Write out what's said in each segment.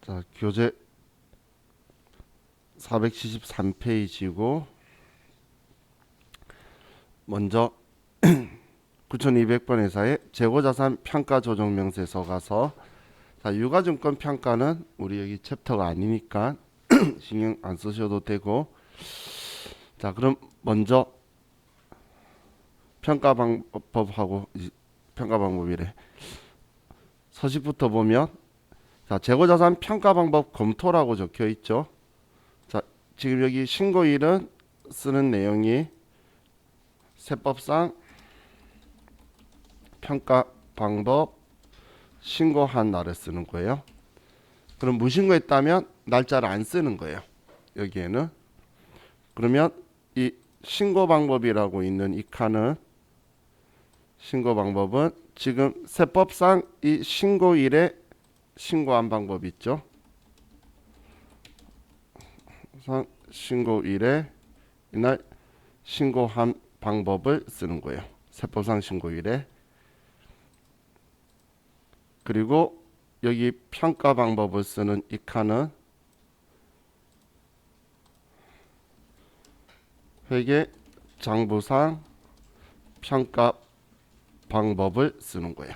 자, 교재 473페이지고 먼저 9200번 회사의 재고자산 평가 조정 명세서 가서 자, 유가증권 평가는 우리 여기 챕터가 아니니까 신경 안 쓰셔도 되고 자, 그럼 먼저 평가 방법하고 평가 방법이래. 서식부터 보면 자, 재고자산 평가 방법 검토라고 적혀 있죠. 자, 지금 여기 신고일은 쓰는 내용이 세법상 평가 방법 신고한 날을 쓰는 거예요. 그럼 무신고했다면 날짜를 안 쓰는 거예요. 여기에는. 그러면 이 신고 방법이라고 있는 이 칸은 신고 방법은 지금 세법상 이 신고일에 신고한 방법이 있죠. 신고일에 이날 신고한 방법을 쓰는 거예요. 세법상 신고일에. 그리고 여기 평가 방법을 쓰는 이 칸은 회계 장부상 평가 방법을 쓰는 거예요.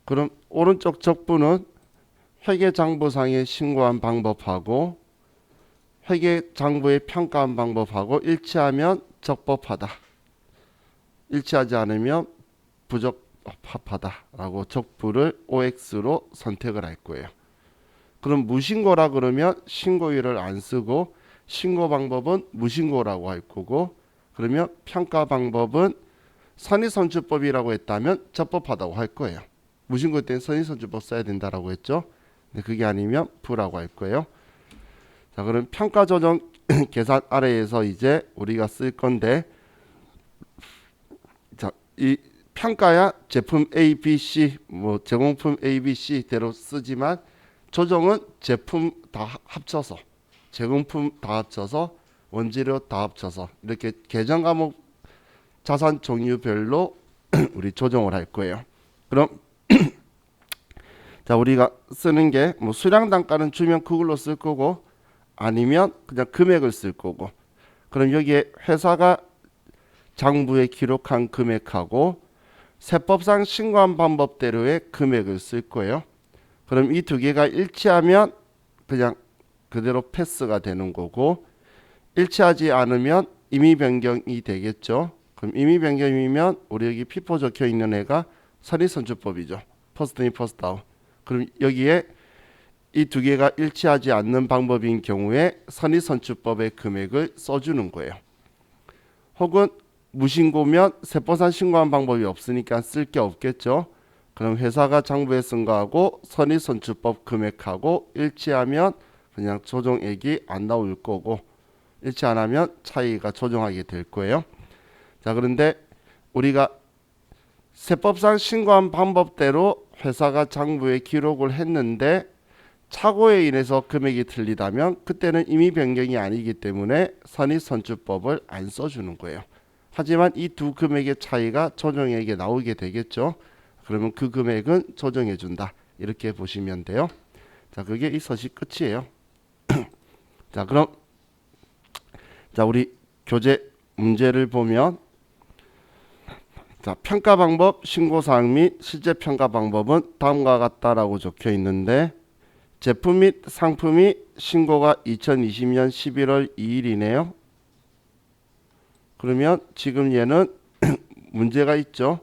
그럼 오른쪽 적부는 회계장부상에 신고한 방법하고 회계장부에 평가한 방법하고 일치하면 적법하다. 일치하지 않으면 부적합하다라고 적부를 OX로 선택을 할 거예요. 그럼 무신고라 그러면 신고일을 안 쓰고 신고 방법은 무신고라고 할 거고 그러면 평가 방법은 선의선출법이라고 했다면 적법하다고 할 거예요. 무신고 때는 선의선출법 써야 된다라고 했죠. 근데 그게 아니면 부라고 할 거예요. 자, 그럼 평가조정 계산 아래에서 이제 우리가 쓸 건데 자, 이 평가야 제품 A, B, C 뭐 제공품 A, B, C대로 쓰지만 조정은 제품 다 합쳐서 제공품 다 합쳐서 원재료 다 합쳐서 이렇게 계정 과목 자산 종류별로 우리 조정을 할 거예요. 그럼 자, 우리가 쓰는 게 뭐 수량 단가는 주면 그걸로 쓸 거고 아니면 그냥 금액을 쓸 거고 그럼 여기에 회사가 장부에 기록한 금액하고 세법상 신고한 방법대로의 금액을 쓸 거예요. 그럼 이 두 개가 일치하면 그냥 그대로 패스가 되는 거고 일치하지 않으면 임의 변경이 되겠죠. 그럼 임의 변경이면 우리 여기 피포 적혀 있는 애가 선의선출법이죠. 퍼스트 인 퍼스트 아웃. 그럼 여기에 이 두 개가 일치하지 않는 방법인 경우에 선의선출법의 금액을 써주는 거예요. 혹은 무신고면 세법상 신고한 방법이 없으니까 쓸 게 없겠죠. 그럼 회사가 장부에 쓴 거하고 선의선출법 금액하고 일치하면 그냥 조정액이 안 나올 거고 일치 안 하면 차이가 조정하게 될 거예요. 자, 그런데 우리가 세법상 신고한 방법대로 회사가 장부에 기록을 했는데 착오에 인해서 금액이 틀리다면 그때는 임의 변경이 아니기 때문에 선의선출법을 안 써주는 거예요. 하지만 이 두 금액의 차이가 조정액에 나오게 되겠죠. 그러면 그 금액은 조정해 준다. 이렇게 보시면 돼요. 자, 그게 이 서식 끝이에요. 자, 그럼 자, 우리 교재 문제를 보면 자, 평가 방법, 신고사항 및 실제 평가 방법은 다음과 같다라고 적혀 있는데 제품 및 상품이 신고가 2020년 11월 2일이네요. 그러면 지금 얘는 문제가 있죠.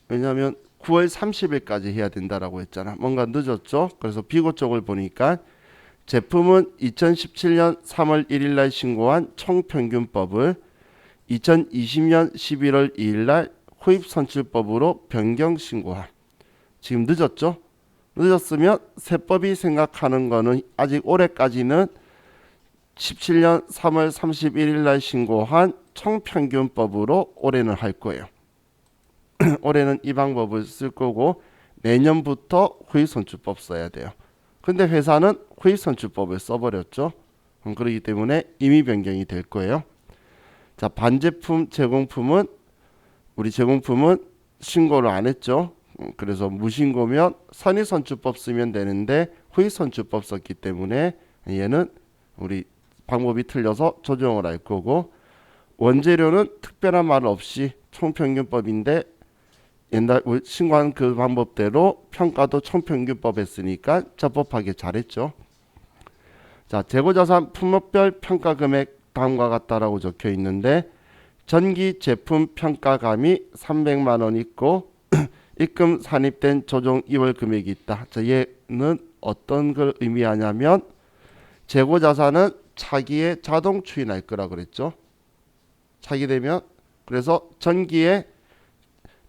왜냐하면 9월 30일까지 해야 된다라고 했잖아. 뭔가 늦었죠. 그래서 비고 쪽을 보니까 제품은 2017년 3월 1일 날 신고한 총평균법을 2020년 11월 2일 날 후입선출법으로 변경 신고함. 지금 늦었죠? 늦었으면 세법이 생각하는 거는 아직 올해까지는 17년 3월 31일 날 신고한 총평균법으로 올해는 할 거예요. 올해는 이 방법을 쓸 거고 내년부터 후입선출법 써야 돼요. 근데 회사는 후입선출법을 써버렸죠. 그렇기 때문에 임의 변경이 될 거예요. 자, 반제품 제공품은 우리 제공품은 신고를 안 했죠. 그래서 무신고면 선의선출법 쓰면 되는데 후의선출법 썼기 때문에 얘는 우리 방법이 틀려서 조정을 할 거고, 원재료는 특별한 말 없이 총평균법인데 옛날 신고한 그 방법대로 평가도 총평균법 했으니까 적법하게 잘했죠. 자, 재고자산 품목별 평가 금액 다음과 같다라고 적혀 있는데, 전기 제품 평가감이 300만 원 있고 입금 산입된 조정 2월 금액이 있다. 자, 얘는 어떤 걸 의미하냐면 재고자산은 차기에 자동 추인할 거라 그랬죠. 차기 되면, 그래서 전기에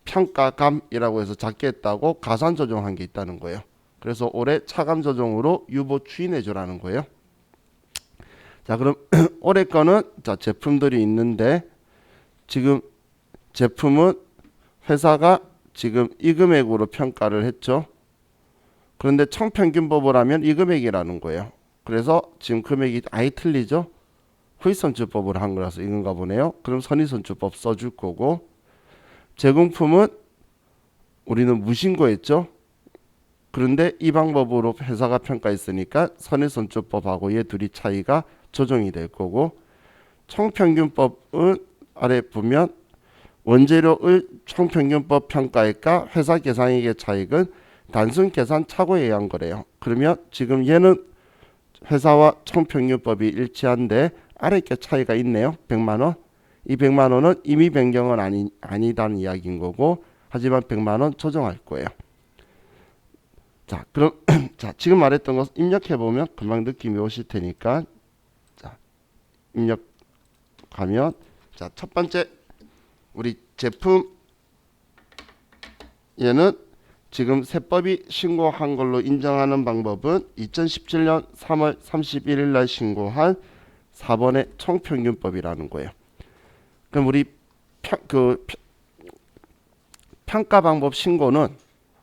평가감이라고 해서 작게 했다고 가산 조정한 게 있다는 거예요. 그래서 올해 차감 조정으로 유보 추인해 주라는 거예요. 자, 그럼 올해 거는 자, 제품들이 있는데, 지금 제품은 회사가 지금 이 금액으로 평가를 했죠. 그런데 총평균법을 하면 이 금액이라는 거예요. 그래서 지금 금액이 아예 틀리죠. 후의선출법으로 한 거라서 이건가 보네요. 그럼 선의선출법 써줄 거고, 제공품은 우리는 무신고했죠. 그런데 이 방법으로 회사가 평가했으니까 선의선출법하고 얘 둘이 차이가 조정이 될 거고, 총평균법은 아래 보면 원재료의 총평균법 평가액과 회사 계산액의 차익은 단순 계산 착오에 의한 거래요. 그러면 지금 얘는 회사와 총평균법이 일치한데 아래 게 차이가 있네요. 100만 원. 이 100만 원은 임의 변경은 아니다는 이야기인 거고, 하지만 100만 원 조정할 거예요. 자, 그럼 자, 지금 말했던 것 입력해 보면 금방 느낌이 오실 테니까, 자, 입력하면, 자, 첫 번째 우리 제품, 얘는 지금 세법이 신고한 걸로 인정하는 방법은 2017년 3월 31일 날 신고한 4번의 총평균법이라는 거예요. 그럼 우리 평가 방법 신고는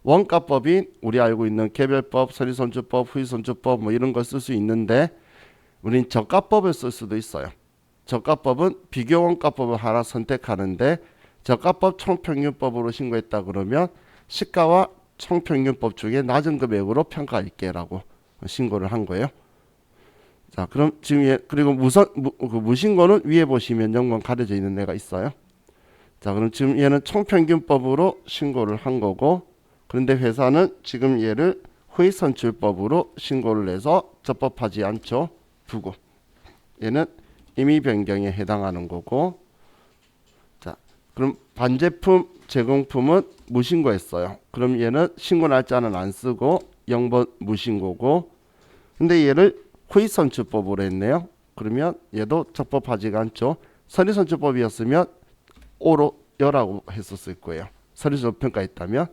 원가법인 우리 알고 있는 개별법, 선의선출법, 후의선출법 뭐 이런 걸 쓸 수 있는데, 우린 저가법을 쓸 수도 있어요. 저가법은 비교원가법을 하나 선택하는데, 저가법 총평균법으로 신고했다 그러면 시가와 총평균법 중에 낮은 금액으로 평가할게 라고 신고를 한 거예요. 자, 그럼 지금 그리고 무신고는 위에 보시면 0번 가려져 있는 애가 있어요. 자, 그럼 지금 얘는 총평균법으로 신고를 한 거고, 그런데 회사는 지금 얘를 후의선출법으로 신고를 해서 적법하지 않죠. 두고, 얘는 임의 변경에 해당하는 거고. 자, 그럼 반제품 제공품은 무신고했어요. 그럼 얘는 신고 날짜는 안 쓰고 0번 무신고고, 근데 얘를 후의선출법으로 했네요. 그러면 얘도 적법하지가 않죠. 선의선출법이었으면 O로 여라고 했었을 거예요. 선의선출법 평가했다면.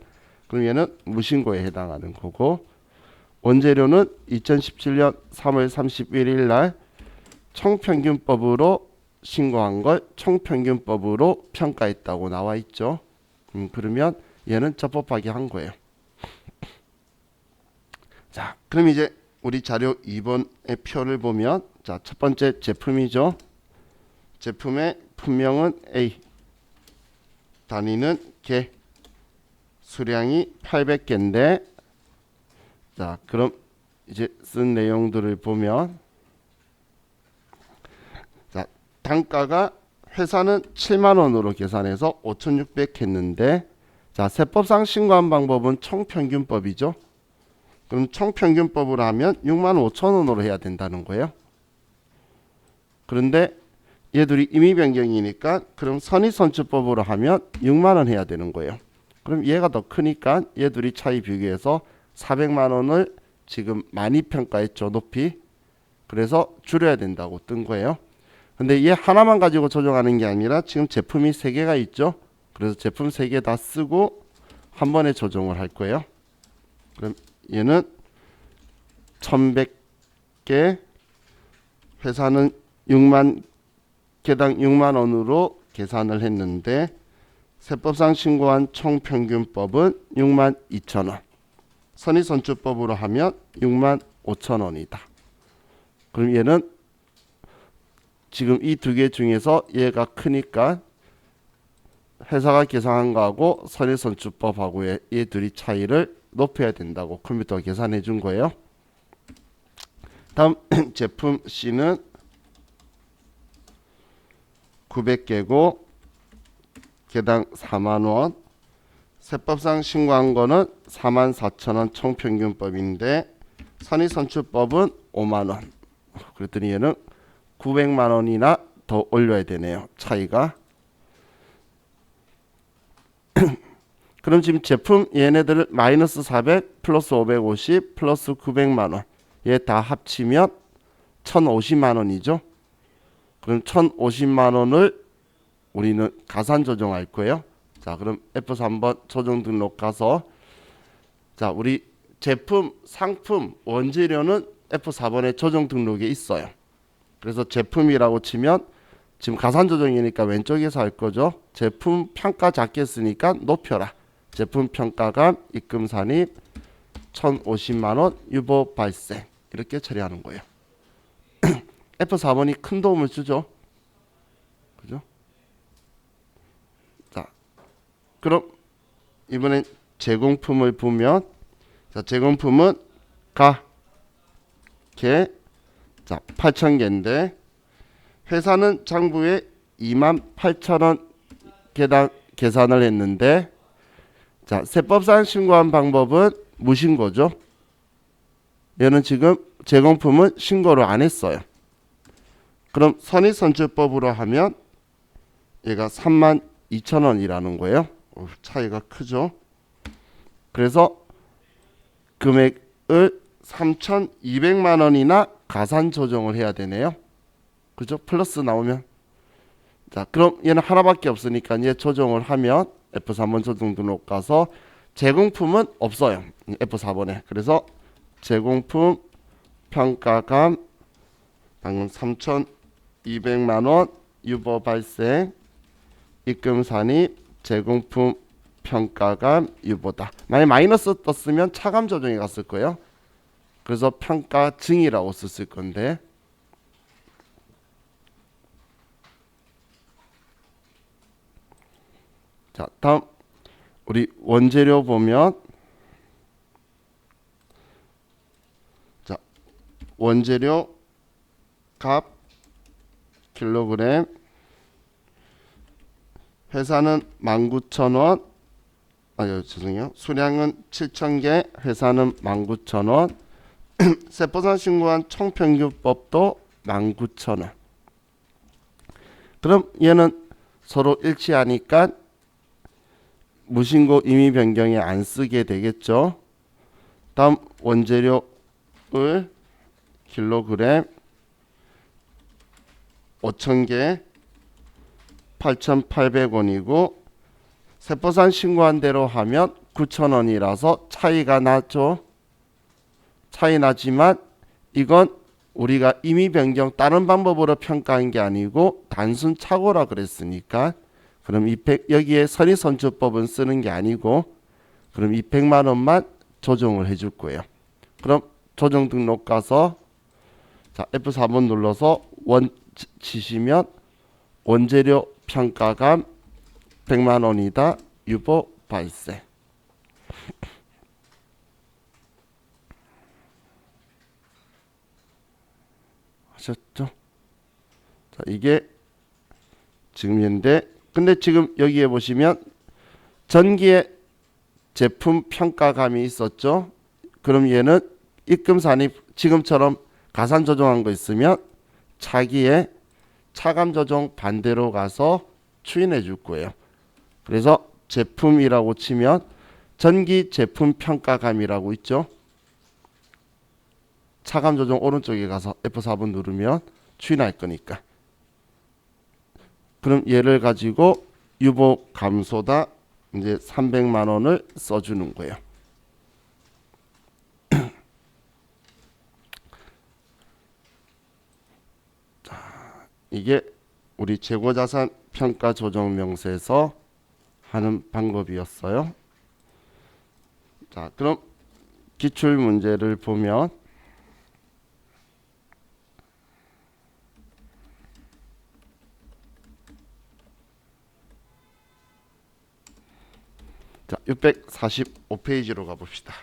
그럼 얘는 무신고에 해당하는 거고, 원재료는 2017년 3월 31일 날 총평균법으로 신고한 걸 총평균법으로 평가했다고 나와 있죠. 그러면 얘는 적법하게 한 거예요. 자, 그럼 이제 우리 자료 2번의 표를 보면, 자, 첫 번째 제품이죠. 제품의 품명은 A, 단위는 개, 수량이 800개인데, 자, 그럼 이제 쓴 내용들을 보면, 자, 단가가 회사는 7만 원으로 계산해서 5,600 했는데, 자, 세법상 신고한 방법은 총평균법이죠. 그럼 총평균법으로 하면 6만 5천 원으로 해야 된다는 거예요. 그런데 얘들이 임의 변경이니까 그럼 선의선출법으로 하면 6만 원 해야 되는 거예요. 그럼 얘가 더 크니까 얘들이 차이 비교해서 400만 원을 지금 많이 평가했죠. 높이. 그래서 줄여야 된다고 뜬 거예요. 근데 얘 하나만 가지고 조정하는 게 아니라 지금 제품이 3개가 있죠. 그래서 제품 3개 다 쓰고 한 번에 조정을 할 거예요. 그럼 얘는 1100개, 회사는 6만 개당 6만 원으로 계산을 했는데, 세법상 신고한 총평균법은 6만 2천 원, 선의선출법으로 하면 6만 5천 원이다. 그럼 얘는 지금 이 두 개 중에서 얘가 크니까 회사가 계산한 거하고 선의선출법하고의 이 둘이 차이를 높여야 된다고 컴퓨터가 계산해 준 거예요. 다음 제품 C는 900개고 개당 4만원, 세법상 신고한 거는 44,000원 총평균법인데 선의선출법은 5만원. 그랬더니 얘는 900만원이나 더 올려야 되네요. 차이가. 그럼 지금 제품 얘네들을 마이너스 400 플러스 550 플러스 900만원 얘 다 합치면 1050만원이죠. 그럼 1050만원을 우리는 가산 조정할 거예요. 자, 그럼 F3번 조정 등록 가서 자, 우리 제품, 상품, 원재료는 F4번에 조정 등록에 있어요. 그래서 제품이라고 치면 지금 가산 조정이니까 왼쪽에서 할 거죠. 제품 평가 작게 쓰니까 높여라. 제품 평가감 입금 산입 1050만원 유보 발생 이렇게 처리하는 거예요. F4번이 큰 도움을 주죠. 그죠? 자, 그럼 이번엔 제공품을 보면 자, 제공품은 가, 개, 자, 8,000개인데 회사는 장부에 28,000원 개당 계산을 했는데 자, 세법상 신고한 방법은 무신고죠. 얘는 지금 제공품은 신고를 안 했어요. 그럼 선의선출법으로 하면 얘가 32,000원이라는 거예요. 차이가 크죠. 그래서 금액을 3,200만 원이나 가산 조정을 해야 되네요. 그죠? 플러스 나오면. 자, 그럼 얘는 하나밖에 없으니까 얘 조정을 하면 F3번 조정 등록 가서 제공품은 없어요. F4번에. 그래서 제공품 평가감 방금 3,200만 원 유보 발생 입금 산입 제공품 평가감 유보다. 만약 마이너스 떴으면 차감 조정에 갔을 거예요. 그래서 평가 증이라고 썼을 건데 자, 다음 우리 원재료 보면 자, 원재료 값 킬로그램 회사는 19,000원 죄송해요. 수량은 7,000개 회사는 19,000원 세법상 신고한 총평균법도 19,000원. 그럼 얘는 서로 일치하니까 무신고 임의 변경에 안 쓰게 되겠죠. 다음 원재료를 킬로그램 5,000개 8,800원이고 세법상 신고한 대로 하면 9,000원이라서 차이가 나죠. 차이 나지만 이건 우리가 임의 변경 다른 방법으로 평가한 게 아니고 단순 착오라 그랬으니까 그럼 여기에 선의선출법은 쓰는 게 아니고 그럼 200만 원만 조정을 해줄 거예요. 그럼 조정 등록 가서 자, F4번 눌러서 원 치시면 원재료 평가감 100만 원이다. 유보 발생. 하셨죠? 자, 이게 지금 현재 근데 지금 여기에 보시면 전기에 제품 평가감이 있었죠. 그럼 얘는 입금 산입 지금처럼 가산 조정한 거 있으면 차기에 차감 조정 반대로 가서 추인해 줄 거예요. 그래서 제품이라고 치면 전기 제품 평가감이라고 있죠. 차감 조정 오른쪽에 가서 F4번 누르면 추인할 거니까. 그럼 얘를 가지고 유보 감소다 이제 300만 원을 써주는 거예요. 자, 이게 우리 재고자산 평가 조정 명세에서 하는 방법이었어요. 자, 그럼 기출 문제를 보면 자, 645페이지로 가봅시다.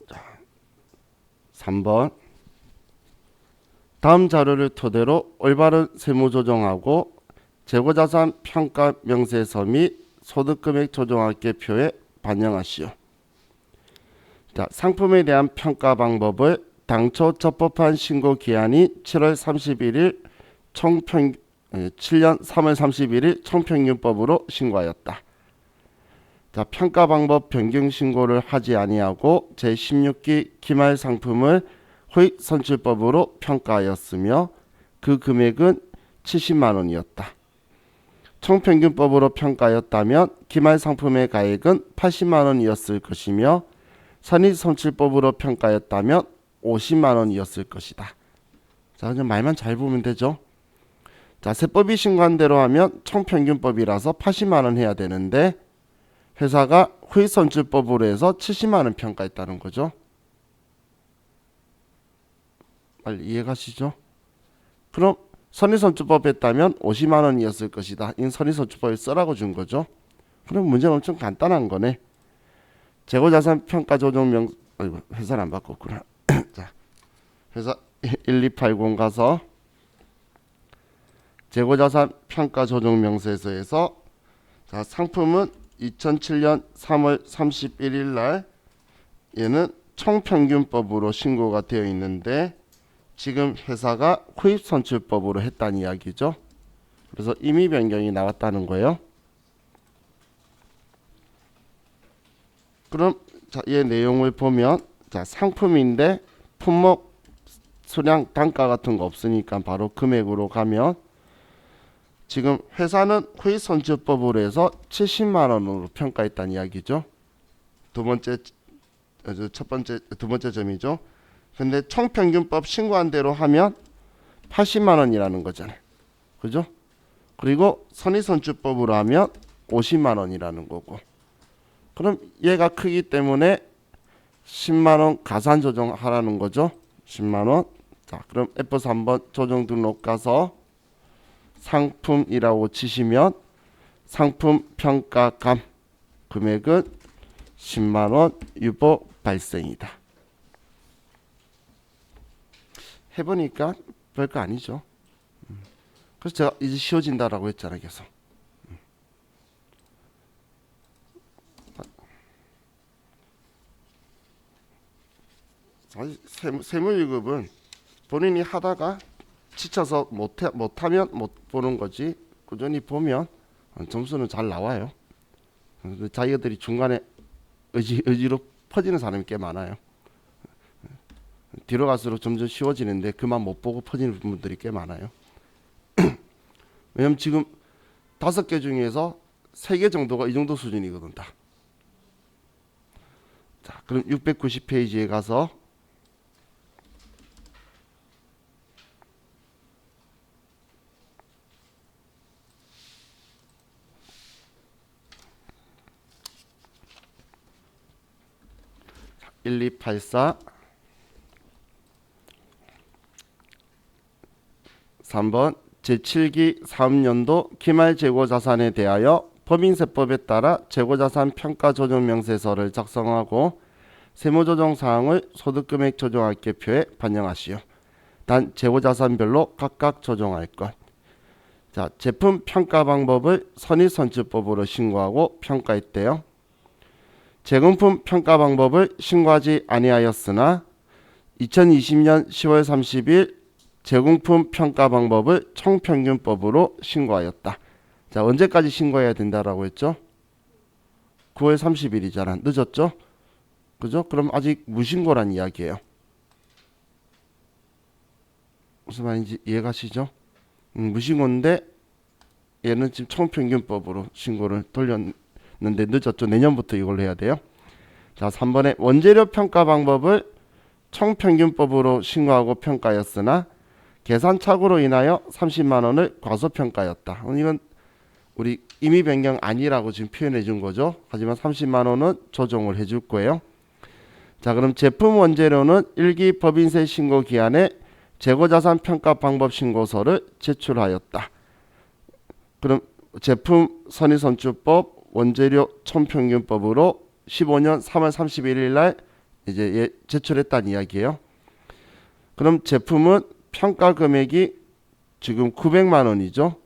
자, 3번 다음 자료를 토대로 올바른 세무 조정하고 재고자산 평가 명세서 및 소득금액 조정학계표에 반영하시오. 자, 상품에 대한 평가 방법을 당초 적법한 신고 기한이 7월 31일 7년 3월 31일 총평균법으로 신고하였다. 자, 평가 방법 변경 신고를 하지 아니하고 제16기 기말 상품을 호익 선출법으로 평가하였으며 그 금액은 70만 원이었다. 총평균법으로 평가하였다면 기말 상품의 가액은 80만 원이었을 것이며 선익 선출법으로 평가하였다면 50만 원이었을 것이다. 자, 그냥 말만 잘 보면 되죠. 자, 세법이 신고한 대로 하면 총평균법이라서 80만 원 해야 되는데 회사가 후익 선출법으로 해서 70만 원 평가했다는 거죠. 빨리 이해가시죠? 그럼 선익선출법 했다면 50만 원이었을 것이다. 이 선익선출법을 써라고 준 거죠. 그럼 문제는 엄청 간단한 거네. 재고자산 평가 조정 명 회사를 안 바꿨구나. 자, 회사 1280 가서 재고자산 평가 조정 명세서에서 자, 상품은 2007년 3월 31일 날 얘는 총평균법으로 신고가 되어 있는데 지금 회사가 후입선출법으로 했다는 이야기죠. 그래서 임의 변경이 나왔다는 거예요. 그럼 자, 이 내용을 보면 자, 상품인데 품목, 수량, 단가 같은 거 없으니까 바로 금액으로 가면 지금 회사는 후입선출법으로 해서 70만 원으로 평가했다는 이야기죠. 두 번째 점이죠. 근데 총평균법 신고한 대로 하면 80만 원이라는 거잖아요. 그죠? 그리고 선익선출법으로 하면 50만 원이라는 거고. 그럼 얘가 크기 때문에 10만 원 가산 조정하라는 거죠. 10만 원. 자, 그럼 F 3번 조정 등록 가서 상품이라고 치시면 상품 평가감 금액은 10만 원 유보 발생이다. 해보니까 별거 아니죠. 그래서 제가 이제 쉬워진다라고 했잖아요. 계속. 사실 세무유급은 본인이 하다가 지쳐서 못하면 못 보는 거지 꾸준히 보면 점수는 잘 나와요. 자기들이 중간에 의지로 퍼지는 사람이 꽤 많아요. 뒤로 갈수록 점점 쉬워지는데 그만 못 보고 퍼지는 분들이 꽤 많아요. 왜냐면 지금 5개 중에서 3개 정도가 이 정도 수준이거든 다. 자, 그럼 690페이지에 가서 자, 1284 3번 제7기 사업연도 기말 재고자산에 대하여 법인세법에 따라 재고자산 평가 조정 명세서를 작성하고 세무조정 사항을 소득금액 조정학계표에 반영하시오. 단 재고자산별로 각각 조정할 것. 자, 제품 평가 방법을 선익선출법으로 신고하고 평가했대요. 제공품 평가 방법을 신고하지 아니하였으나 2020년 10월 30일 제공품 평가 방법을 총평균법으로 신고하였다. 자, 언제까지 신고해야 된다라고 했죠? 9월 30일이잖아. 늦었죠? 그죠? 그럼 아직 무신고란 이야기예요. 무슨 말인지 이해가시죠? 무신고인데 얘는 지금 총평균법으로 신고를 했는데 늦었죠. 내년부터 이걸 해야 돼요. 자, 3번에 원재료 평가 방법을 총평균법으로 신고하고 평가였으나 계산착오로 인하여 30만 원을 과소평가였다. 이건 우리 임의 변경 아니라고 지금 표현해 준 거죠. 하지만 30만 원은 조정을 해줄 거예요. 자, 그럼 제품 원재료는 일기 법인세 신고 기한에 재고자산 평가 방법 신고서를 제출하였다. 그럼 제품 선의선출법 원재료 총평균법으로 15년 3월 31일 날 이제 제출했다는 이야기예요. 그럼 제품은 평가 금액이 지금 900만 원이죠.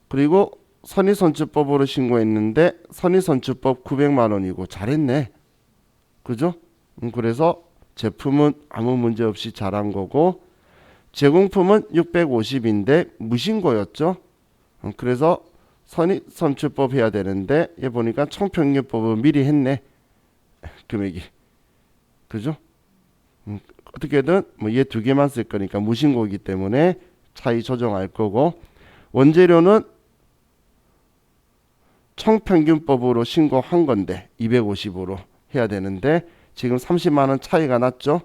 그리고 선의선출법으로 신고했는데 선의선출법 900만 원이고 잘했네. 그죠? 그래서 제품은 아무 문제 없이 잘한 거고 제공품은 650인데 무신고였죠. 그래서 선의선출법 해야 되는데 얘 보니까 총평균법을 미리 했네. 금액이. 그죠? 어떻게든 뭐 얘 두 개만 쓸 거니까 무신고이기 때문에 차이 조정할 거고 원재료는 총평균법으로 신고한 건데 250으로 해야 되는데 지금 30만 원 차이가 났죠.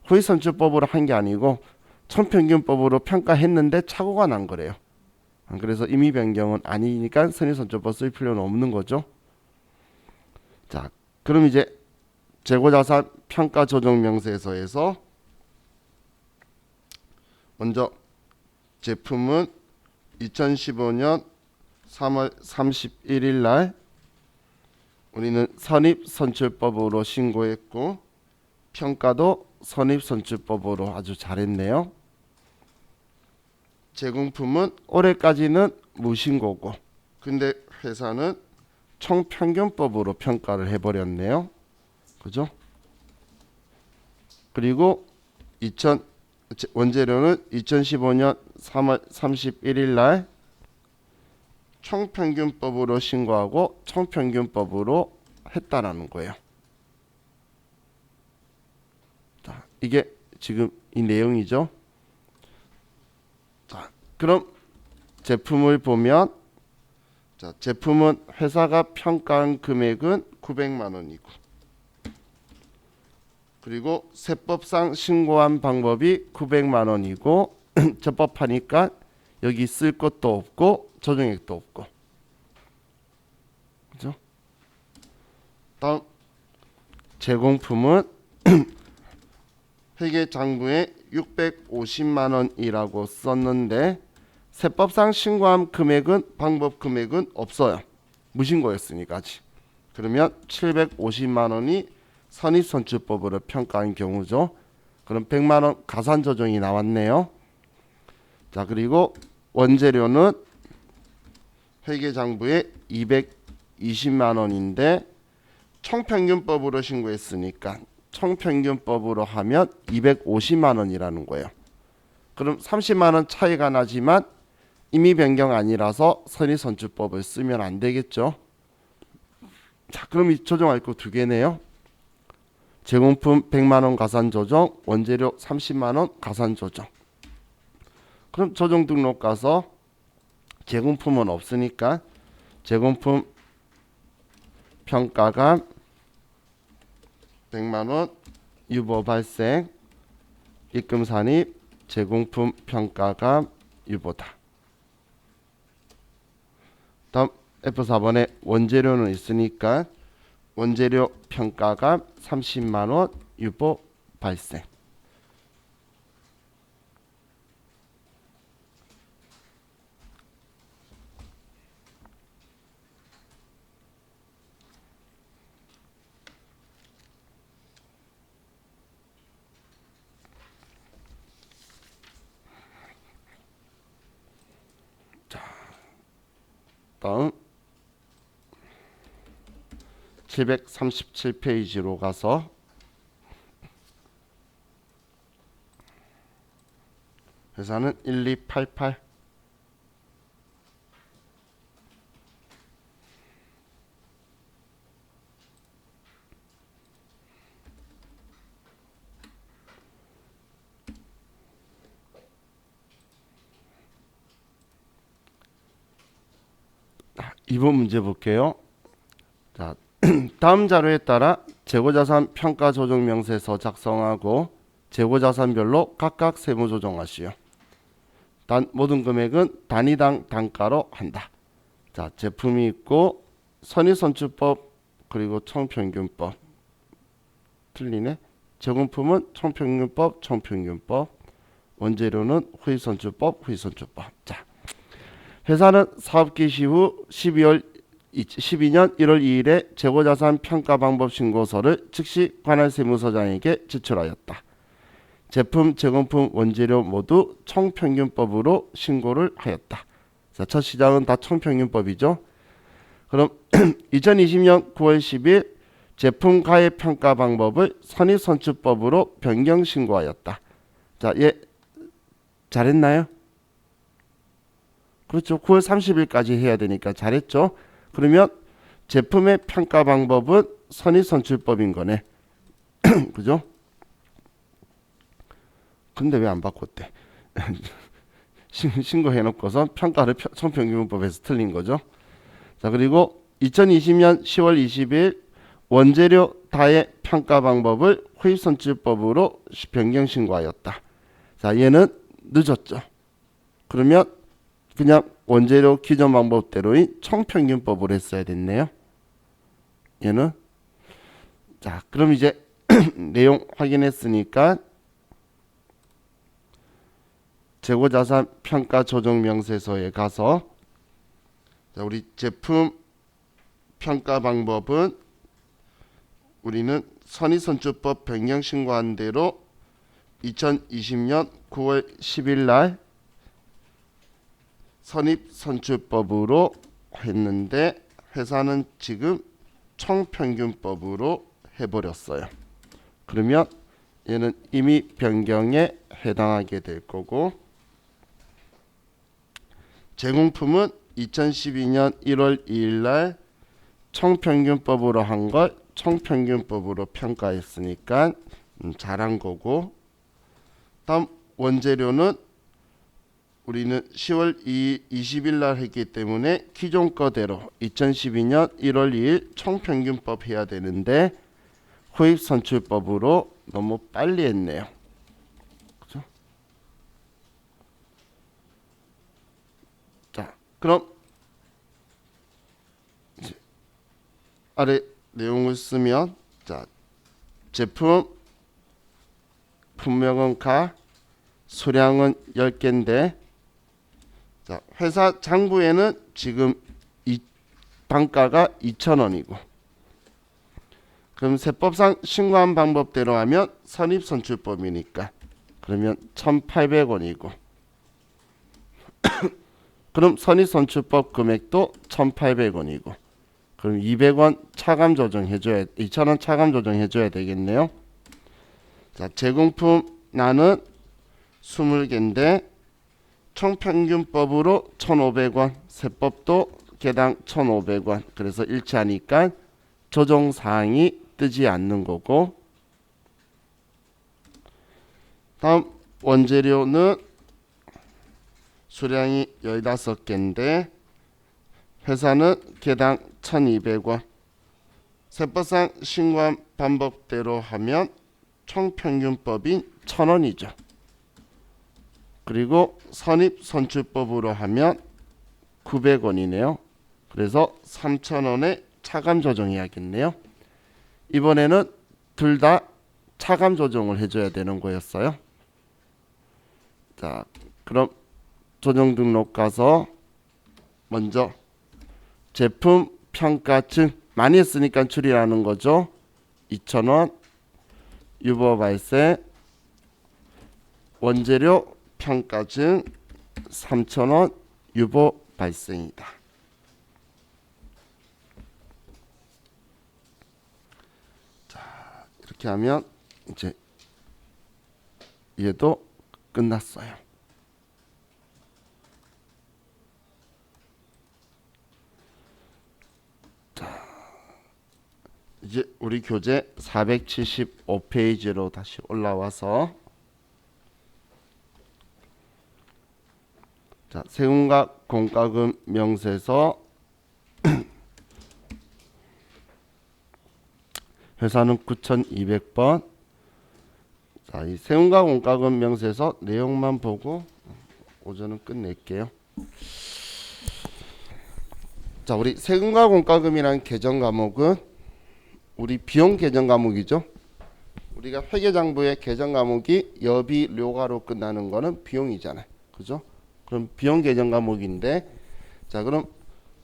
후위선출법으로 한 게 아니고 총평균법으로 평가했는데 착오가 난 거래요. 그래서 임의 변경은 아니니까 선의선출법 쓸 필요는 없는 거죠. 자, 그럼 이제 재고자산 평가 조정 명세서에서 먼저 제품은 2015년 3월 31일 날 우리는 선입선출법으로 신고했고 평가도 선입선출법으로 아주 잘했네요. 제공품은 올해까지는 무신고고 근데 회사는 총평균법으로 평가를 해버렸네요. 그죠? 그리고 원재료는 2015년 3월 31일 날 총평균법으로 신고하고 총평균법으로 했다라는 거예요. 자, 이게 지금 이 내용이죠. 자, 그럼 제품을 보면 자, 제품은 회사가 평가한 금액은 900만 원이고 그리고 세법상 신고한 방법이 900만 원이고 적법하니까 여기 쓸 것도 없고 조정액도 없고 그죠? 다음 제공품은 회계장부에 650만 원이라고 썼는데 세법상 신고한 금액은 방법 금액은 없어요. 무신고였으니까 아직. 그러면 750만 원이 선입선출법으로 평가한 경우죠. 그럼 100만 원 가산 조정이 나왔네요. 자, 그리고 원재료는 회계장부에 220만 원인데 총평균법으로 신고했으니까 총평균법으로 하면 250만 원이라는 거예요. 그럼 30만 원 차이가 나지만 임의 변경 아니라서 선의선출법을 쓰면 안 되겠죠. 자, 그럼 이 조정할 거 두 개네요. 제공품 100만 원 가산 조정, 원재료 30만 원 가산 조정. 그럼 조정 등록 가서 제공품은 없으니까 제공품 평가감 100만 원 유보 발생 입금 산입 제공품 평가감 유보다. 다음 F4번에 원재료는 있으니까 원재료 평가감 30만 원 유보 발생. 다음 737페이지로 가서 회사는 1288 2번 문제 볼게요. 다음 자료에 따라 재고자산 평가 조정 명세서 작성하고 재고자산별로 각각 세무 조정하시오. 모든 금액은 단위당 단가로 한다. 자, 제품이 있고 선의선출법 그리고 총평균법 틀리네. 제공품은 총평균법, 총평균법. 원재료는 후입선출법, 후입선출법. 자, 회사는 사업 개시 후 12년 1월 2일에 재고자산 평가 방법 신고서를 즉시 관할 세무서장에게 제출하였다. 제품, 제공품, 원재료 모두 총평균법으로 신고를 하였다. 자, 첫 시장은 다 총평균법이죠. 그럼 2020년 9월 10일 제품 가액 평가 방법을 선입선출법으로 변경 신고하였다. 자, 얘 잘했나요? 그렇죠. 9월 30일까지 해야 되니까 잘했죠. 그러면 제품의 평가 방법은 선입선출법인 거네. 그죠? 근데 왜 안 바꿨대? 신고해놓고서 평가를 총평균법에서 틀린 거죠. 자, 그리고 2020년 10월 20일 원재료 다의 평가 방법을 후입선출법으로 변경 신고하였다. 자, 얘는 늦었죠. 그러면 그냥 원재료 기존 방법대로인 총평균법으로 했어야 됐네요. 얘는 자, 그럼 이제 내용 확인했으니까 재고자산 평가 조정 명세서에 가서 자, 우리 제품 평가 방법은 우리는 선의선출법 변경 신고한 대로 2020년 9월 10일 날 선입선출법으로 했는데 회사는 지금 총평균법으로 해버렸어요. 그러면 얘는 이미 변경에 해당하게 될 거고, 제공품은 2012년 1월 2일 날 총평균법으로 한 걸 총평균법으로 평가했으니까 잘한 거고, 다음 원재료는 우리는 10월 20일 날 했기 때문에 기존 거대로 2012년 1월 2일 총평균법 해야 되는데 후입선출법으로 너무 빨리 했네요. 그죠? 자, 그럼 이제 아래 내용을 쓰면 자, 제품 품명은 가, 수량은 10개인데 자, 회사 장부에는 지금 이 단가가 2,000원이고, 그럼 세법상 신고한 방법대로 하면 선입선출법이니까 그러면 1,800원이고 그럼 선입선출법 금액도 1,800원이고 그럼 200원 차감 조정해줘야 2,000원 차감 조정해줘야 되겠네요. 자, 제공품 나는 20개인데 총평균법으로 1,500원, 세법도 개당 1,500원. 그래서 일치하니까 조정사항이 뜨지 않는 거고, 다음 원재료는 수량이 15개인데 회사는 개당 1,200원. 세법상 신고한 방법대로 하면 총평균법인 1,000원이죠. 그리고 선입선출법으로 하면 900원이네요. 그래서 3,000원에 차감 조정해야겠네요. 이번에는 둘 다 차감 조정을 해줘야 되는 거였어요. 자, 그럼 조정 등록 가서 먼저 제품 평가증 많이 했으니까 줄이라는 거죠. 2,000원 유보 발생, 원재료 평가증 3,000원 유보 발생이다. 자, 이렇게 하면 이제 얘도 끝났어요. 자, 이제 우리 교재 475페이지로 다시 올라와서 자, 세금과 공과금 명세서 회사는 9200번. 자, 이 세금과 공과금 명세서 내용만 보고 오전은 끝낼게요. 자, 우리 세금과 공과금이라는 개정 과목은 우리 비용 개정 과목이죠. 우리가 회계장부의 개정 과목이 여비 료가로 끝나는 거는 비용이잖아요. 그죠? 그럼 비용 개정 과목인데, 자, 그럼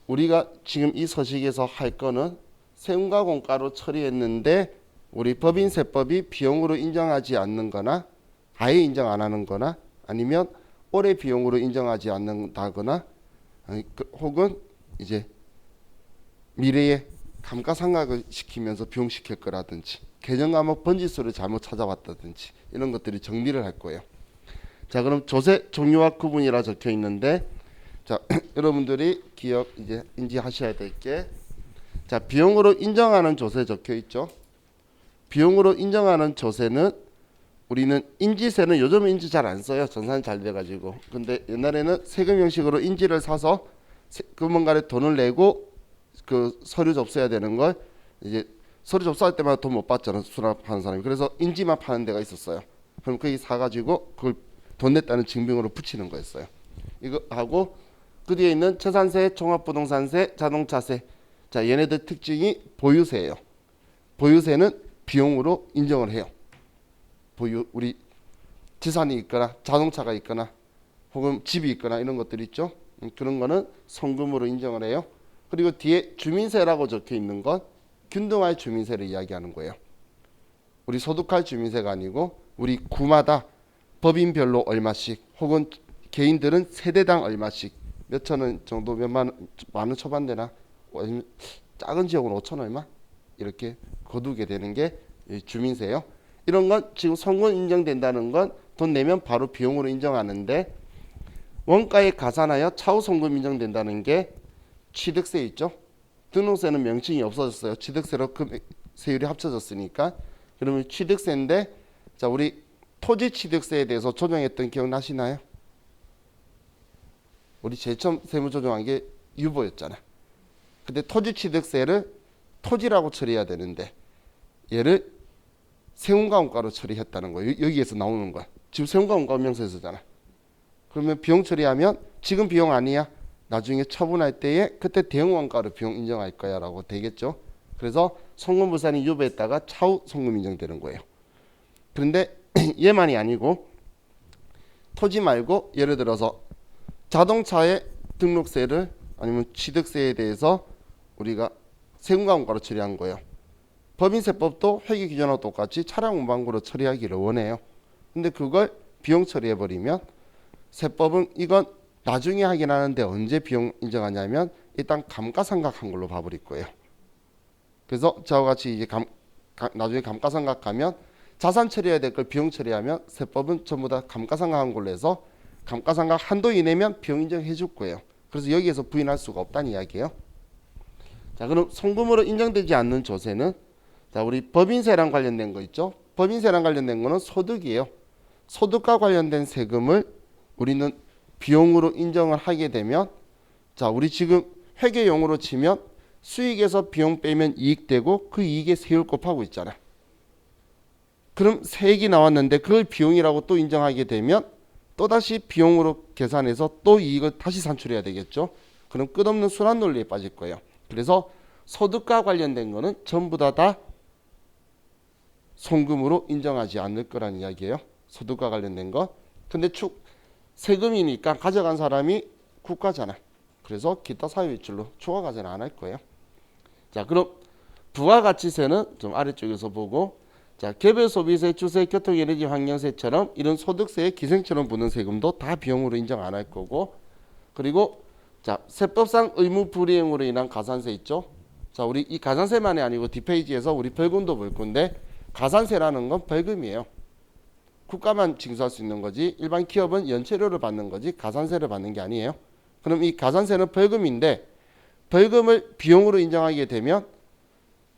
우리가 지금 이 서식에서 할 거는 세금과 공과로 처리했는데 우리 법인세법이 비용으로 인정하지 않는 거나 아예 인정 안 하는 거나 아니면 올해 비용으로 인정하지 않는다거나 혹은 이제 미래에 감가상각을 시키면서 비용시킬 거라든지 개정 과목 번지수를 잘못 찾아왔다든지 이런 것들이 정리를 할 거예요. 자, 그럼 조세 종류와 구분이라 적혀 있는데, 자, 여러분들이 기억 이제 인지하셔야 될 게, 자, 비용으로 인정하는 조세 적혀 있죠. 비용으로 인정하는 조세는 우리는 인지세는 요즘은 인지 잘 안 써요. 전산 잘 돼가지고. 근데 옛날에는 세금 형식으로 인지를 사서 금원가에 돈을 내고 그 서류 접수해야 되는 걸 이제 서류 접수할 때마다 돈 못 받잖아, 수납하는 사람이. 그래서 인지만 파는 데가 있었어요. 그럼 거기 사가지고 그걸 돈 냈다는 증빙으로 붙이는 거였어요. 이거 하고 그 뒤에 있는 재산세, 종합부동산세, 자동차세. 자, 얘네들 특징이 보유세예요. 보유세는 비용으로 인정을 해요. 보유, 우리 재산이 있거나 자동차가 있거나 혹은 집이 있거나 이런 것들 있죠. 그런 거는 성금으로 인정을 해요. 그리고 뒤에 주민세라고 적혀 있는 건 균등할 주민세를 이야기하는 거예요. 우리 소득할 주민세가 아니고 우리 구마다 법인별로 얼마씩 혹은 개인들은 세대당 얼마씩 몇천 원 정도 몇만 원 초반대나 작은 지역은 5천 얼마 이렇게 거두게 되는 게 주민세예요. 이런 건 지금 성금 인정된다는 건 돈 내면 바로 비용으로 인정하는데, 원가에 가산하여 차후 성금 인정된다는 게 취득세 있죠. 등록세는 명칭이 없어졌어요. 취득세로 세율이 합쳐졌으니까. 그러면 취득세인데, 자, 우리 토지 취득세에 대해서 조정했던 기억나시나요? 우리 제일 처음 세무 조정한 게 유보였잖아. 근데 토지 취득세를 토지라고 처리해야 되는데 얘를 세금과 원가로 처리했다는 거예요. 여기에서 나오는 거야. 지금 세금과 원가 명세서잖아. 그러면 비용 처리하면 지금 비용 아니야. 나중에 처분할 때에 그때 대응 원가로 비용 인정할 거야 라고 되겠죠. 그래서 성금부산이 유보했다가 차후 성금 인정되는 거예요. 그런데 얘만이 아니고 토지 말고 예를 들어서 자동차의 등록세를 아니면 취득세에 대해서 우리가 세금과 원가로 처리한 거예요. 법인세법도 회계 기준하고 똑같이 차량 운반구로 처리하기를 원해요. 근데 그걸 비용 처리해버리면 세법은 이건 나중에 하긴 하는데 언제 비용 인정하냐면 일단 감가상각한 걸로 봐버릴 거예요. 그래서 저와 같이 이제 나중에 감가상각하면 자산 처리해야 될 걸 비용 처리하면 세법은 전부 다 감가상각한 걸로 해서 감가상각 한도 이내면 비용 인정해 줄 거예요. 그래서 여기에서 부인할 수가 없다는 이야기예요. 자, 그럼 성금으로 인정되지 않는 조세는, 자, 우리 법인세랑 관련된 거 있죠. 법인세랑 관련된 거는 소득이에요. 소득과 관련된 세금을 우리는 비용으로 인정을 하게 되면, 자, 우리 지금 회계용으로 치면 수익에서 비용 빼면 이익 되고 그 이익에 세율 곱하고 있잖아. 그럼 세액이 나왔는데 그걸 비용이라고 또 인정하게 되면 또다시 비용으로 계산해서 또 이익을 다시 산출해야 되겠죠. 그럼 끝없는 순환 논리에 빠질 거예요. 그래서 소득과 관련된 거는 전부 다 송금으로 인정하지 않을 거란 이야기예요. 소득과 관련된 거. 근데 세금이니까 가져간 사람이 국가잖아. 그래서 기타 사유이출로 추가 과세는 안 할 거예요. 자, 그럼 부가가치세는 좀 아래쪽에서 보고, 자, 개별 소비세, 주세, 교통에너지, 환경세처럼 이런 소득세에 기생처럼 붙는 세금도 다 비용으로 인정 안 할 거고, 그리고 자, 세법상 의무 불이행으로 인한 가산세 있죠. 자, 우리 이 가산세만이 아니고 뒷페이지에서 우리 벌금도 볼 건데, 가산세라는 건 벌금이에요. 국가만 징수할 수 있는 거지 일반 기업은 연체료를 받는 거지 가산세를 받는 게 아니에요. 그럼 이 가산세는 벌금인데 벌금을 비용으로 인정하게 되면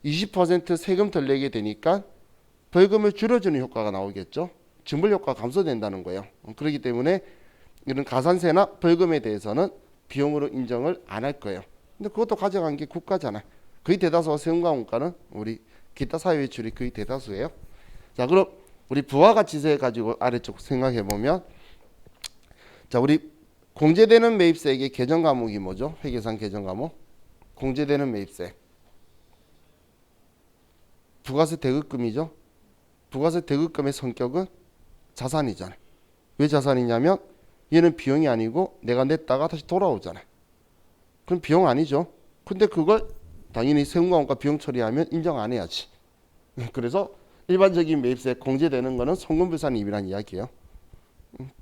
20% 세금 덜 내게 되니까 벌금을 줄여주는 효과가 나오겠죠. 증벌 효과가 감소된다는 거예요. 그렇기 때문에 이런 가산세나 벌금에 대해서는 비용으로 인정을 안 할 거예요. 근데 그것도 가져간 게 국가잖아. 거의 대다수 세금과 원가는 우리 기타 사유 외출이 거의 대다수예요. 자, 그럼 우리 부가가치세 가지고 아래쪽 생각해 보면, 자, 우리 공제되는 매입세액의 계정 과목이 뭐죠? 회계상 계정 과목. 공제되는 매입세. 부가세 대급금이죠. 부가세 대급금의 성격은 자산이잖아요. 왜 자산이냐면 얘는 비용이 아니고 내가 냈다가 다시 돌아오잖아요. 그럼 비용 아니죠. 근데 그걸 당연히 세금과원가 비용 처리하면 인정 안 해야지. 그래서 일반적인 매입세 공제되는 거는 송금불산이익이라는 이야기예요.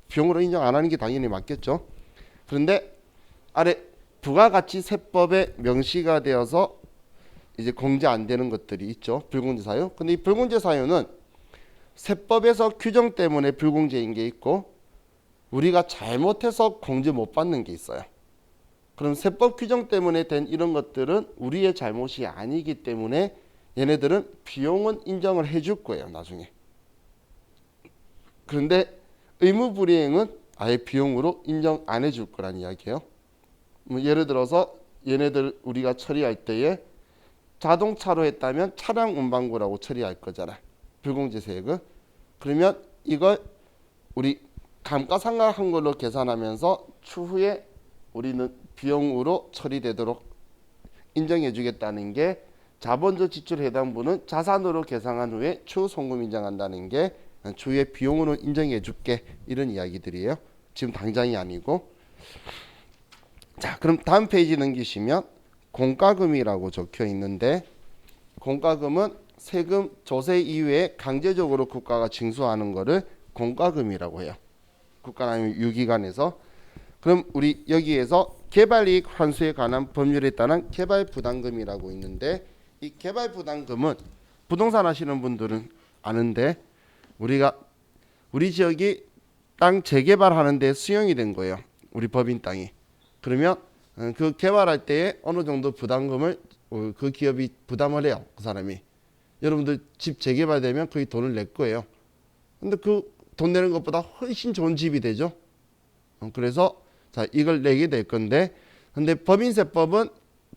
비용으로 인정 안 하는 게 당연히 맞겠죠. 그런데 아래 부가가치세법에 명시가 되어서 이제 공제 안 되는 것들이 있죠. 불공제 사유. 근데 이 불공제 사유는 세법에서 규정 때문에 불공제인 게 있고 우리가 잘못해서 공제 못 받는 게 있어요. 그럼 세법 규정 때문에 된 이런 것들은 우리의 잘못이 아니기 때문에 얘네들은 비용은 인정을 해줄 거예요. 나중에. 그런데 의무불이행은 아예 비용으로 인정 안 해줄 거란 이야기예요. 뭐 예를 들어서 얘네들 우리가 처리할 때에 자동차로 했다면 차량 운반구라고 처리할 거잖아. 불공제세액은. 그러면 이걸 우리 감가상각한 걸로 계산하면서 추후에 우리는 비용으로 처리되도록 인정해 주겠다는 게 자본적 지출 해당분은 자산으로 계산한 후에 추후 송금 인정한다는 게 추후에 비용으로 인정해 줄게 이런 이야기들이에요. 지금 당장이 아니고. 자, 그럼 다음 페이지 넘기시면 공과금이라고 적혀 있는데 공과금은 세금 조세 이후에 강제적으로 국가가 징수하는 거를 공과금이라고 해요. 국가나 아니면 유기관에서. 그럼 우리 여기에서 개발이익 환수에 관한 법률에 따른 개발부담금이라고 있는데 이 개발부담금은 부동산 하시는 분들은 아는데 우리 지역이 땅 재개발하는 데 수용이 된 거예요. 우리 법인 땅이. 그러면 그 개발할 때에 어느 정도 부담금을 그 기업이 부담을 해요. 그 사람이. 여러분들 집 재개발되면 거의 돈을 낼 거예요. 근데 그 돈 내는 것보다 훨씬 좋은 집이 되죠. 그래서 자, 이걸 내게 될 건데 근데 법인세법은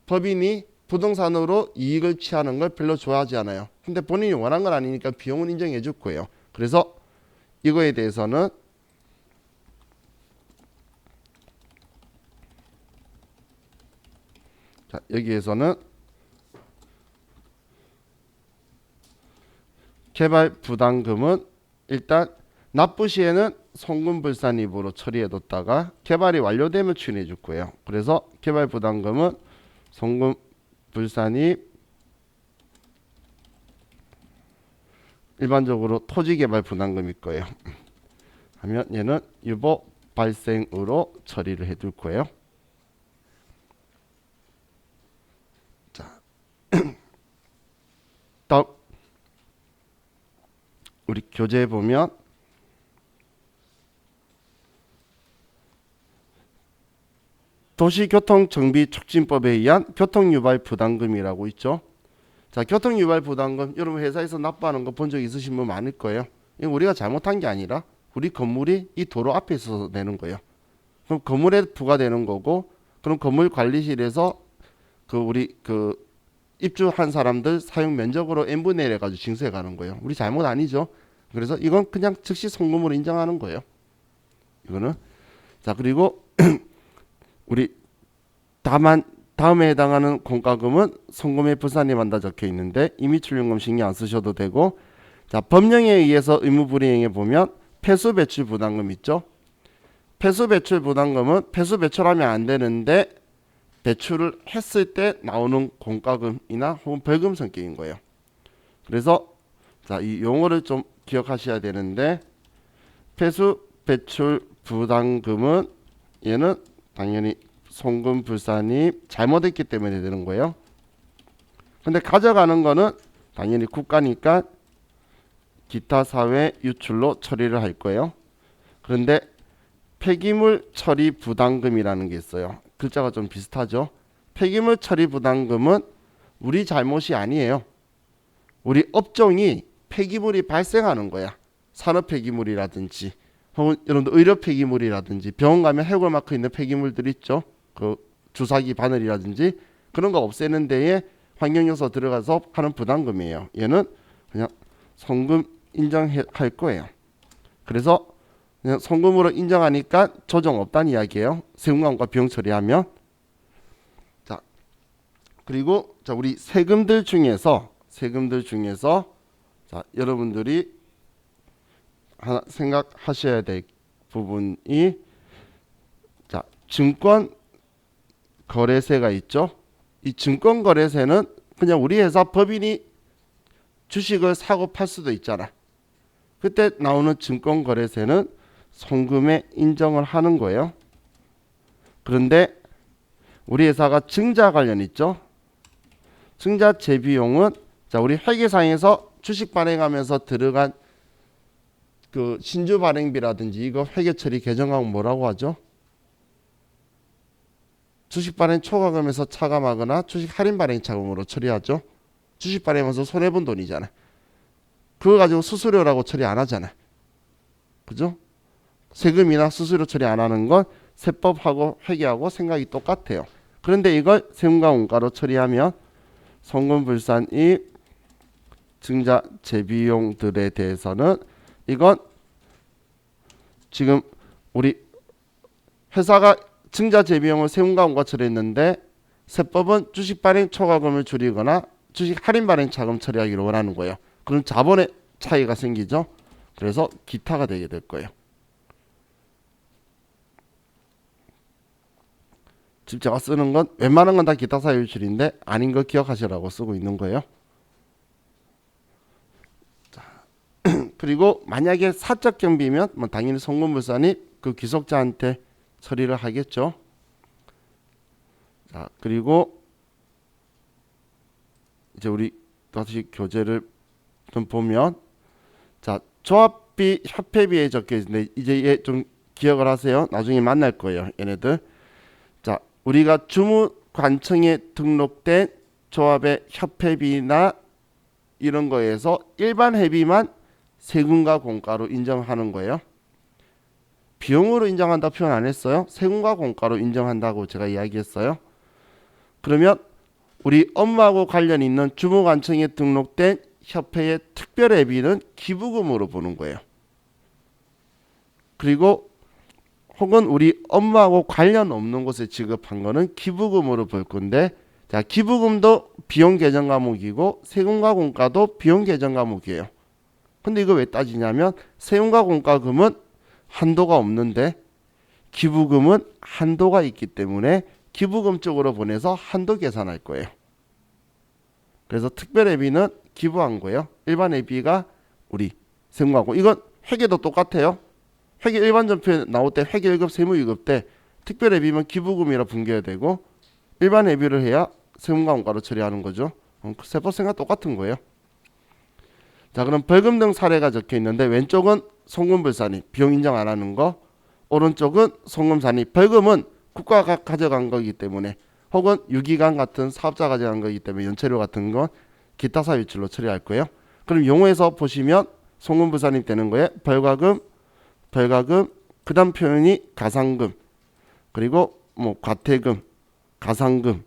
법인이 부동산으로 이익을 취하는 걸 별로 좋아하지 않아요. 근데 본인이 원한 건 아니니까 비용은 인정해 줄 거예요. 그래서 이거에 대해서는 자, 여기에서는 개발부담금은 일단 납부 시에는 송금불산입으로 처리해뒀다가 개발이 완료되면 추인해 줄 거예요. 그래서 개발부담금은 송금불산입 일반적으로 토지개발부담금일 거예요. 하면 얘는 유보 발생으로 처리를 해둘 거예요. 자, 다음 우리 교재에 보면 도시교통정비촉진법에 의한 교통유발부담금이라고 있죠. 자, 교통유발부담금 여러분 회사에서 납부하는 거 본 적 있으신 분 많을 거예요. 이거 우리가 잘못한 게 아니라 우리 건물이 이 도로 앞에 있어서 내는 거예요. 그럼 건물에 부과되는 거고 그럼 건물관리실에서 우리 입주한 사람들 사용 면적으로 n분의 1 해가지고 징수해 가는 거예요. 우리 잘못 아니죠. 그래서 이건 그냥 즉시 송금으로 인정하는 거예요. 이거는. 자, 그리고 우리 다음에 해당하는 공과금은 송금의 불산입한다 적혀 있는데 임의출연금 신경 안 쓰셔도 되고 자, 법령에 의해서 의무불이행에 보면 폐수배출 부담금 있죠. 폐수배출 부담금은 폐수 배출하면 안 되는데 배출을 했을 때 나오는 공과금이나 혹은 벌금 성격인 거예요. 그래서 자, 이 용어를 좀 기억하셔야 되는데 폐수 배출 부담금은 얘는 당연히 송금 불산입 잘못했기 때문에 되는 거예요. 근데 가져가는 거는 당연히 국가니까 기타 사회 유출로 처리를 할 거예요. 그런데 폐기물 처리 부담금이라는 게 있어요. 글자가 좀 비슷하죠. 폐기물 처리 부담금은 우리 잘못이 아니에요. 우리 업종이 폐기물이 발생하는 거야. 산업 폐기물이라든지 혹은 여러분들 의료 폐기물이라든지 병원 가면 해골 마크 있는 폐기물들 있죠. 그 주사기 바늘이라든지 그런 거 없애는 데에 환경요소 들어가서 하는 부담금이에요. 얘는 그냥 송금 인정할 거예요. 그래서 그냥 송금으로 인정하니까 조정 없다는 이야기예요. 세금과금가 비용 처리하면. 자, 그리고 자, 우리 세금들 중에서 자, 여러분들이 하나 생각하셔야 될 부분이 자, 증권 거래세가 있죠. 이 증권 거래세는 그냥 우리 회사 법인이 주식을 사고 팔 수도 있잖아. 그때 나오는 증권 거래세는 송금에 인정을 하는 거예요. 그런데 우리 회사가 증자 관련 있죠. 증자 재비용은 자, 우리 회계상에서 주식 발행하면서 들어간 그 신주 발행비라든지 이거 회계 처리 개정하면 뭐라고 하죠? 주식 발행 초과금에서 차감하거나 주식 할인 발행 차감으로 처리하죠. 주식 발행하면서 손해본 돈이잖아. 그거 가지고 수수료라고 처리 안 하잖아. 그죠? 세금이나 수수료 처리 안 하는 건 세법하고 회계하고 생각이 똑같아요. 그런데 이걸 세금과 원가로 처리하면 송금불산이익 증자 재비용들에 대해서는 이건 지금 우리 회사가 증자 재비용을 세금과 원가 처리했는데 세법은 주식 발행 초과금을 줄이거나 주식 할인 발행 차금 처리하기로 원하는 거예요. 그럼 자본의 차이가 생기죠. 그래서 기타가 되게 될 거예요. 지금 제가 쓰는 건 웬만한 건 다 기타 사유 유출인데 아닌 거 기억하시라고 쓰고 있는 거예요. 자, 그리고 만약에 사적 경비면 뭐 당연히 송금불산이 그 귀속자한테 처리를 하겠죠. 자, 그리고 이제 우리 다시 교재를 좀 보면 자, 조합비 협회비에 적혀 있는데 이제 얘 좀 기억을 하세요. 나중에 만날 거예요. 얘네들. 자, 우리가 주무관청에 등록된 조합의 협회비나 이런 거에서 일반 회비만 세금과 공가로 인정하는 거예요. 비용으로 인정한다 표현 안 했어요. 세금과 공가로 인정한다고 제가 이야기했어요. 그러면 우리 업무하고 관련 있는 주무관청에 등록된 협회의 특별회비는 기부금으로 보는 거예요. 그리고 혹은 우리 업무하고 관련 없는 곳에 지급한 거는 기부금으로 볼 건데 자, 기부금도 비용 계정 과목이고 세금과 공가도 비용 계정 과목이에요. 근데 이거 왜 따지냐면 세금과 공가금은 한도가 없는데 기부금은 한도가 있기 때문에 기부금 쪽으로 보내서 한도 계산할 거예요. 그래서 특별회비는 기부한 거예요. 일반 회비가 우리 세금하고 이건 회계도 똑같아요. 회계 일반 전표에 나올 때 회계 1급 세무 2급 때 특별회비면 기부금이라 분개해야 되고 일반 회비를 해야 세금과 원가로 처리하는 거죠. 세법 생각 똑같은 거예요. 자, 그럼 벌금 등 사례가 적혀 있는데 왼쪽은 송금불산이 비용 인정 안 하는 거, 오른쪽은 송금산이 벌금은 국가가 가져간 거기 때문에 혹은 유기관 같은 사업자가 가져간 거기 때문에 연체료 같은 건 기타 사유출로 처리할 거예요. 그럼 용어에서 보시면 송금불산이 되는 거예요. 벌과금, 그 다음 표현이 가상금, 그리고 뭐 과태금, 가상금.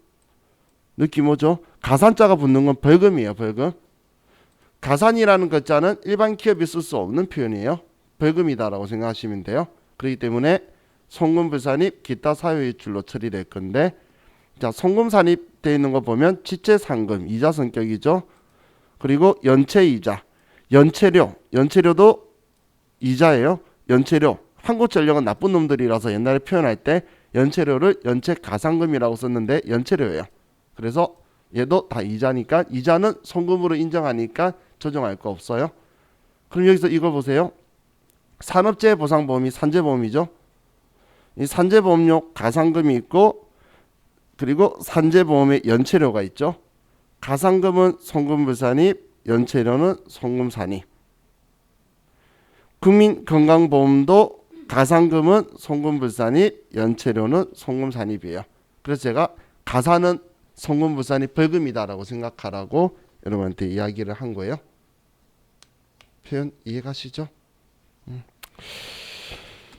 느낌 오죠? 가산자가 붙는 건 벌금이에요. 벌금. 가산이라는 글자는 일반 기업이 쓸 수 없는 표현이에요. 벌금이다라고 생각하시면 돼요. 그렇기 때문에 송금불산입 기타 사유이출로 처리될 건데 자, 송금산입 되어 있는 거 보면 지체상금, 이자 성격이죠. 그리고 연체이자, 연체료도 이자예요. 연체료, 한국전력은 나쁜 놈들이라서 옛날에 표현할 때 연체료를 연체가상금이라고 썼는데 연체료예요. 그래서 얘도 다 이자니까 이자는 송금으로 인정하니까 조정할 거 없어요. 그럼 여기서 이걸 보세요. 산업재해보상보험이 산재보험이죠. 이 산재보험료 가상금이 있고 그리고 산재보험에 연체료가 있죠. 가상금은 송금불산입, 연체료는 송금산입. 국민건강보험도 가상금은 송금불산입, 연체료는 송금산입이에요. 그래서 제가 가산은 송금불산입 벌금이다라고 생각하라고 여러분한테 이야기를 한 거예요. 표현 이해가시죠?